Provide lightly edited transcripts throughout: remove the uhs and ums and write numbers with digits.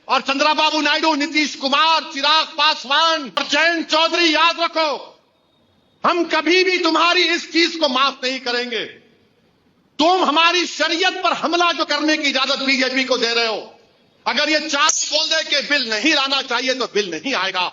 और चंद्रबाबू नायडू, नीतीश कुमार, चिराग पासवान और जयंत चौधरी, याद रखो, हम कभी भी तुम्हारी इस चीज को माफ नहीं करेंगे। तुम हमारी शरीयत पर हमला जो करने की इजाजत बीजेपी को दे रहे हो, अगर ये चार बोल दे कि बिल नहीं लाना चाहिए तो बिल नहीं आएगा,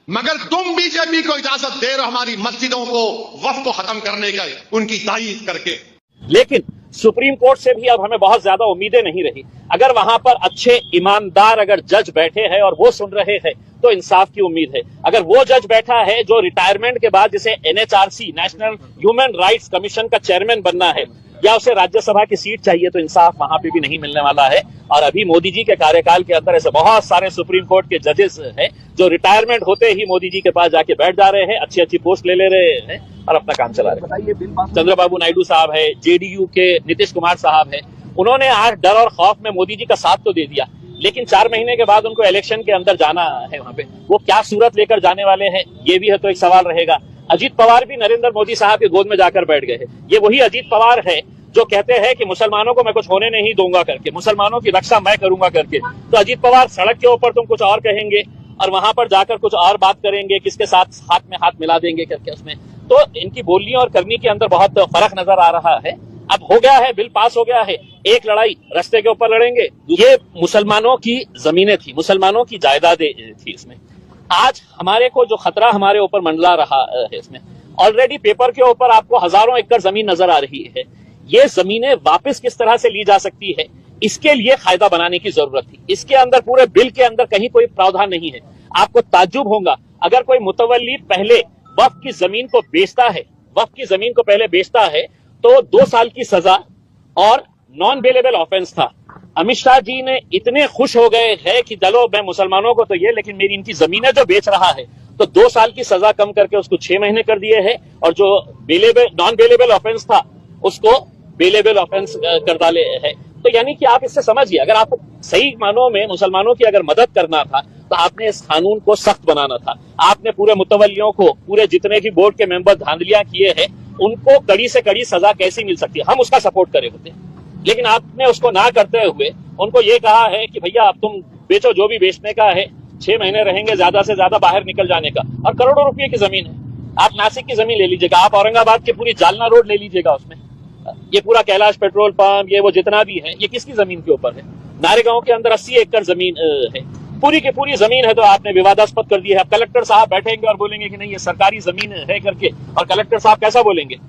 मगर तुम बीजेपी को इजाजत दे रहे हो हमारी मस्जिदों को, वक्फ को खत्म करने का, उनकी तारीफ करके। लेकिन सुप्रीम कोर्ट से भी अब हमें बहुत ज्यादा उम्मीदें नहीं रही। अगर वहां पर अच्छे ईमानदार अगर जज बैठे हैं और वो सुन रहे हैं तो इंसाफ की उम्मीद है। अगर वो जज बैठा है जो रिटायरमेंट के बाद जिसे NHRC, national human rights commission का चेयरमैन बनना है, या उसे राज्यसभा की सीट चाहिए, तो इंसाफ वहां पे भी नहीं मिलने वाला है। और अभी मोदी जी के कार्यकाल के अंदर ऐसे बहुत सारे सुप्रीम कोर्ट के जजेस हैं जो रिटायरमेंट होते ही मोदी जी के पास जाके बैठ जा रहे हैं, अच्छी अच्छी पोस्ट ले रहे हैं और अपना काम चला रहे हैं। चंद्रबाबू नायडू साहब है, जेडीयू के नीतीश कुमार साहब है, उन्होंने आज डर और खौफ में मोदी जी का साथ तो दे दिया, लेकिन 4 महीने के बाद उनको इलेक्शन के अंदर जाना है, वहां पे वो क्या सूरत लेकर जाने वाले हैं, ये भी है तो एक सवाल रहेगा। अजीत पवार भी नरेंद्र मोदी साहब के गोद में जाकर बैठ गए हैं। ये वही अजीत पवार है जो कहते हैं कि मुसलमानों को मैं कुछ होने नहीं दूंगा करके, मुसलमानों की रक्षा मैं करूंगा करके। तो अजीत पवार सड़क के ऊपर तुम कुछ और कहेंगे और वहां पर जाकर कुछ और बात करेंगे, किसके साथ हाथ में हाथ मिला देंगे करके उसमें। तो इनकी बोलनी और करनी के अंदर बहुत फर्क नजर आ रहा है। अब हो गया है, बिल पास हो गया है, एक लड़ाई रास्ते के ऊपर लड़ेंगे। ये मुसलमानों की जमीनें थी, मुसलमानों की जायदादें थी इसमें। आज हमारे को जो खतरा हमारे ऊपर मंडला रहा है इसमें, ऑलरेडी पेपर के ऊपर आपको हजारों एकड़ जमीन नजर आ रही है। ये जमीनें वापस किस तरह से ली जा सकती है, इसके लिए कायदा बनाने की जरूरत थी। इसके अंदर, पूरे बिल के अंदर कहीं कोई प्रावधान नहीं है। आपको ताज्जुब होगा अगर कोई मुतवल्ली पहले वक्फ की जमीन को बेचता है, वक्फ की जमीन को पहले बेचता है तो 2 साल की सजा और नॉन बेलेबल ऑफेंस था। अमित शाह जी ने इतने खुश हो गए हैं कि चलो मैं मुसलमानों को तो ये, लेकिन मेरी इनकी जमीनें जो बेच रहा है, तो 2 साल की सजा कम करके उसको 6 महीने कर दिए हैं, और जो नॉन बेलेबल ऑफेंस था उसको बेलेबल ऑफेंस कर डाले है। तो यानी कि आप इससे समझिए, अगर आपको सही मानों में मुसलमानों की अगर मदद करना था तो आपने इस कानून को सख्त बनाना था। आपने पूरे मुतवल्लियों को, पूरे जितने भी बोर्ड के मेंबर धांधलियां किए हैं, उनको कड़ी से कड़ी सजा कैसी मिल सकती है, हम उसका सपोर्ट करे होते। लेकिन आपने उसको ना करते हुए उनको ये कहा है कि भैया अब तुम बेचो, जो भी बेचने का है, 6 महीने रहेंगे ज्यादा से ज्यादा बाहर निकल जाने का। और करोड़ों रुपए की जमीन है, आप नासिक की जमीन ले लीजिएगा, आप औरंगाबाद की पूरी जालना रोड ले लीजिएगा, उसमें ये पूरा कैलाश पेट्रोल पंप, ये वो जितना भी है, ये किसकी जमीन के ऊपर है? नारेगांव के अंदर 80 एकड़ जमीन है, पूरी की पूरी जमीन है, तो आपने विवादास्पद कर दिया है। अब कलेक्टर साहब बैठेंगे और बोलेंगे कि नहीं ये सरकारी जमीन है करके, और कलेक्टर साहब कैसा बोलेंगे?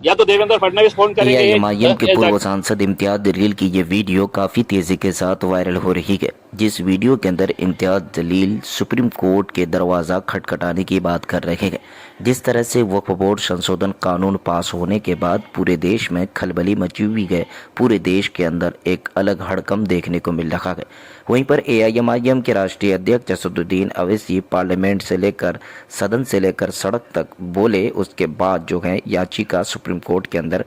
या तो देवेंद्र फडणवीस फोन करेंगे। एआईएमआईएम के पूर्व सांसद इम्तियाज जलील की ये वीडियो काफी तेजी के साथ वायरल हो रही है, जिस वीडियो के अंदर इम्तियाज जलील सुप्रीम कोर्ट के दरवाजा खटखटाने की बात कर रहे हैं। जिस तरह से वक्फ बोर्ड संशोधन कानून पास होने के बाद पूरे देश में खलबली मची हुई है, पूरे देश के अंदर एक अलग हड़कंप देखने को मिल रहा है। वहीं पर एआईएमआईएम के राष्ट्रीय अध्यक्ष असदुद्दीन अवैसी पार्लियामेंट से लेकर, सदन से लेकर सड़क तक बोले, उसके बाद जो है याचिका सुप्रीम कोर्ट के अंदर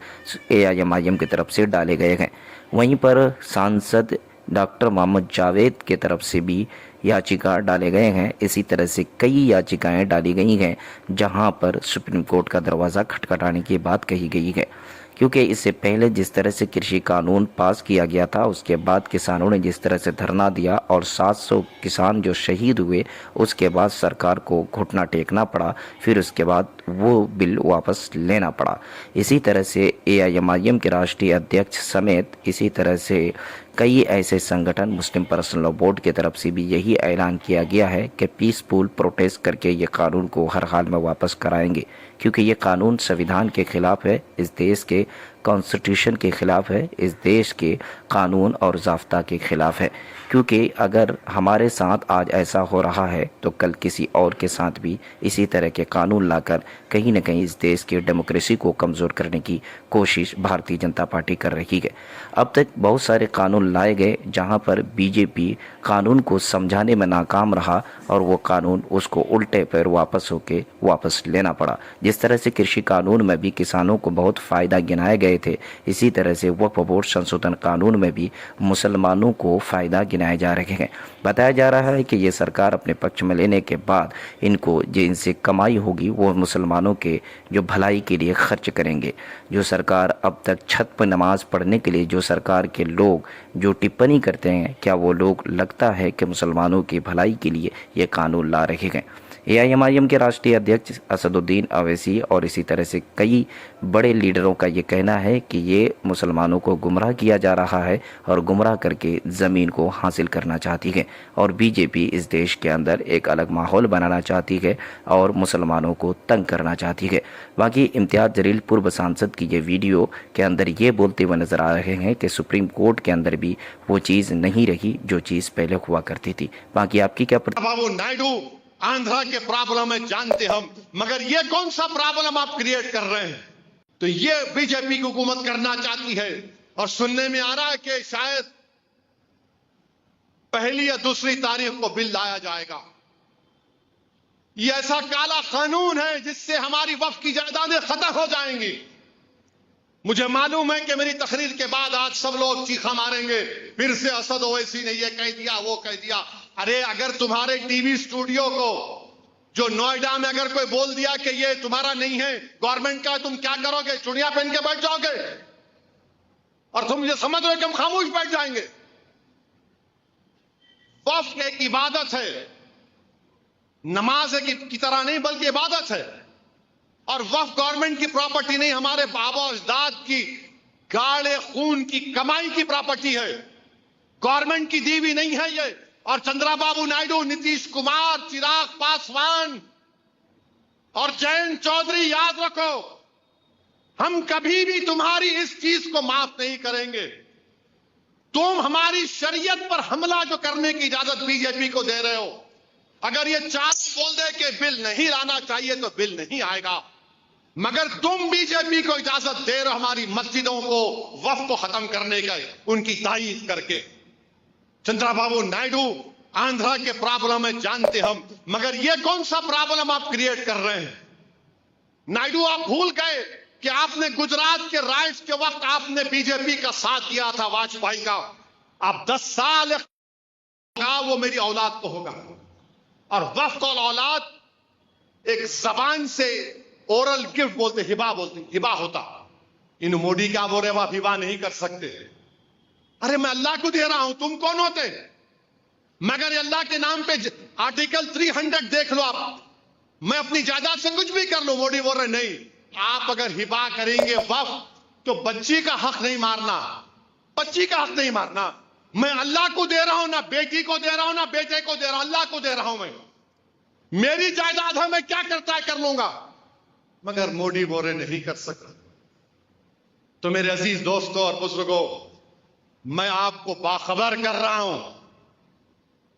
एआईएमआईएम की तरफ से डाले गए हैं। वहीं पर सांसद डॉक्टर मोहम्मद जावेद की तरफ से भी याचिका डाले गए हैं। इसी तरह से कई याचिकाएं डाली गई हैं जहां पर सुप्रीम कोर्ट का दरवाज़ा खटखटाने की बात कही गई है, क्योंकि इससे पहले जिस तरह से कृषि कानून पास किया गया था, उसके बाद किसानों ने जिस तरह से धरना दिया और 700 किसान जो शहीद हुए, उसके बाद सरकार को घुटना टेकना पड़ा, फिर उसके बाद वो बिल वापस लेना पड़ा। इसी तरह से एआईएमआईएम के राष्ट्रीय अध्यक्ष समेत इसी तरह से कई ऐसे संगठन, मुस्लिम पर्सनल लॉ बोर्ड की तरफ से भी यही ऐलान किया गया है कि पीसफुल प्रोटेस्ट करके ये कानून को हर हाल में वापस कराएंगे, क्योंकि ये कानून संविधान के खिलाफ है, इस देश के कॉन्स्टिट्यूशन के खिलाफ है, इस देश के कानून और ज़ाब्ता के खिलाफ है। क्योंकि अगर हमारे साथ आज ऐसा हो रहा है तो कल किसी और के साथ भी इसी तरह के कानून लाकर कहीं न कहीं इस देश की डेमोक्रेसी को कमज़ोर करने की कोशिश भारतीय जनता पार्टी कर रही है। अब तक बहुत सारे कानून लाए गए जहां पर बीजेपी कानून को समझाने में नाकाम रहा और वो कानून उसको उल्टे पैर वापस लेना पड़ा। जिस तरह से कृषि कानून में भी किसानों को बहुत फ़ायदा गिनाए गए गए थे। इसी तरह से वक्फ बोर्ड संशोधन कानून में भी मुसलमानों को फ़ायदा गिनाए जा रहे हैं। बताया जा रहा है कि ये सरकार अपने पक्ष में लेने के बाद इनको जो इनसे कमाई होगी वो मुसलमानों के जो भलाई के लिए खर्च करेंगे। जो सरकार अब तक छत पर नमाज़ पढ़ने के लिए जो सरकार के लोग जो टिप्पणी करते हैं, क्या वो लोग लगता है कि मुसलमानों की भलाई के लिए ये कानून ला रहे हैं। AIMIM के राष्ट्रीय अध्यक्ष असदुद्दीन अवैसी और इसी तरह से कई बड़े लीडरों का ये कहना है कि ये मुसलमानों को गुमराह किया जा रहा है और गुमराह करके ज़मीन को हासिल करना चाहती है और BJP इस देश के अंदर एक अलग माहौल बनाना चाहती है और मुसलमानों को तंग करना चाहती है। बाकी इम्तियाज़ जलील पूर्व सांसद की ये वीडियो के अंदर ये बोलते हुए नज़र आ रहे हैं कि सुप्रीम कोर्ट के अंदर भी वो चीज़ नहीं रही जो चीज़ पहले हुआ करती थी। बाकी आपकी क्या बाबू नायडू, आंध्रा के प्रॉब्लम है जानते हम, मगर ये कौन सा प्रॉब्लम आप क्रिएट कर रहे हैं? तो ये बीजेपी की हुकूमत करना चाहती है और सुनने में आ रहा है कि शायद पहली या दूसरी तारीख को बिल लाया जाएगा। ये ऐसा काला कानून है जिससे हमारी वक्फ की जायदादें खत्म हो जाएंगी। मुझे मालूम है कि मेरी तकरीर के बाद आज सब लोग चीखा मारेंगे, फिर से असद ओवैसी ने ये कह दिया, वो कह दिया। अरे अगर तुम्हारे टीवी स्टूडियो को जो नोएडा में अगर कोई बोल दिया कि ये तुम्हारा नहीं है, गवर्नमेंट का, तुम क्या करोगे? चुड़िया पहन के बैठ जाओगे और तुम ये समझ रहे हो कि हम खामोश बैठ जाएंगे? वक्फ एक इबादत है, नमाज की तरह नहीं बल्कि इबादत है। और वक्फ गवर्नमेंट की प्रॉपर्टी नहीं, हमारे बाबा अजदाद की गाढ़े खून की कमाई की प्रॉपर्टी है, गवर्नमेंट की दी हुई नहीं है ये। और चंद्रबाबू नायडू, नीतीश कुमार, चिराग पासवान और जयंत चौधरी, याद रखो, हम कभी भी तुम्हारी इस चीज को माफ नहीं करेंगे। तुम हमारी शरीयत पर हमला जो करने की इजाजत बीजेपी को दे रहे हो, अगर ये चार बोल दे कि बिल नहीं लाना चाहिए तो बिल नहीं आएगा, मगर तुम बीजेपी को इजाजत दे रहे हो हमारी मस्जिदों को, वक्फ को खत्म करने का, उनकी तायीद करके। चंद्रबाबू नायडू, आंध्रा के प्रॉब्लम है जानते हम, मगर ये कौन सा प्रॉब्लम आप क्रिएट कर रहे हैं? नायडू, आप भूल गए कि आपने गुजरात के राइट्स के वक्त आपने बीजेपी का साथ दिया था, वाजपेयी का। आप 10 साल का वो मेरी औलाद को होगा। और वक्फ को औलाद एक जबान से ओरल गिफ्ट बोलते, हिबा बोलते, हिबा होता। इन मोदी क्या बोल रहे, आप हिबा नहीं कर सकते। अरे मैं अल्लाह को दे रहा हूं, तुम कौन होते? मगर अल्लाह के नाम पे आर्टिकल 300 देख लो आप, मैं अपनी जायदाद से कुछ भी कर लो। मोदी बोल रहे नहीं, आप अगर हिबा करेंगे वक्फ तो बच्ची का हक नहीं मारना, बच्ची का हक नहीं मारना। मैं अल्लाह को दे रहा हूं, ना बेटी को दे रहा हूं, ना बेटे को दे रहा हूं, अल्लाह को दे रहा हूं। मैं, मेरी जायदाद है, मैं क्या करता है कर लूंगा। मगर मोदी बोल रहे नहीं कर सकता। तो मेरे अजीज दोस्तों और बुजुर्गों, मैं आपको बाखबर कर रहा हूं,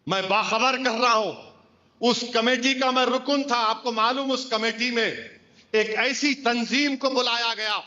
मैं बाखबर कर रहा हूं। उस कमेटी का मैं रुकन था, आपको मालूम, उस कमेटी में एक ऐसी तंजीम को बुलाया गया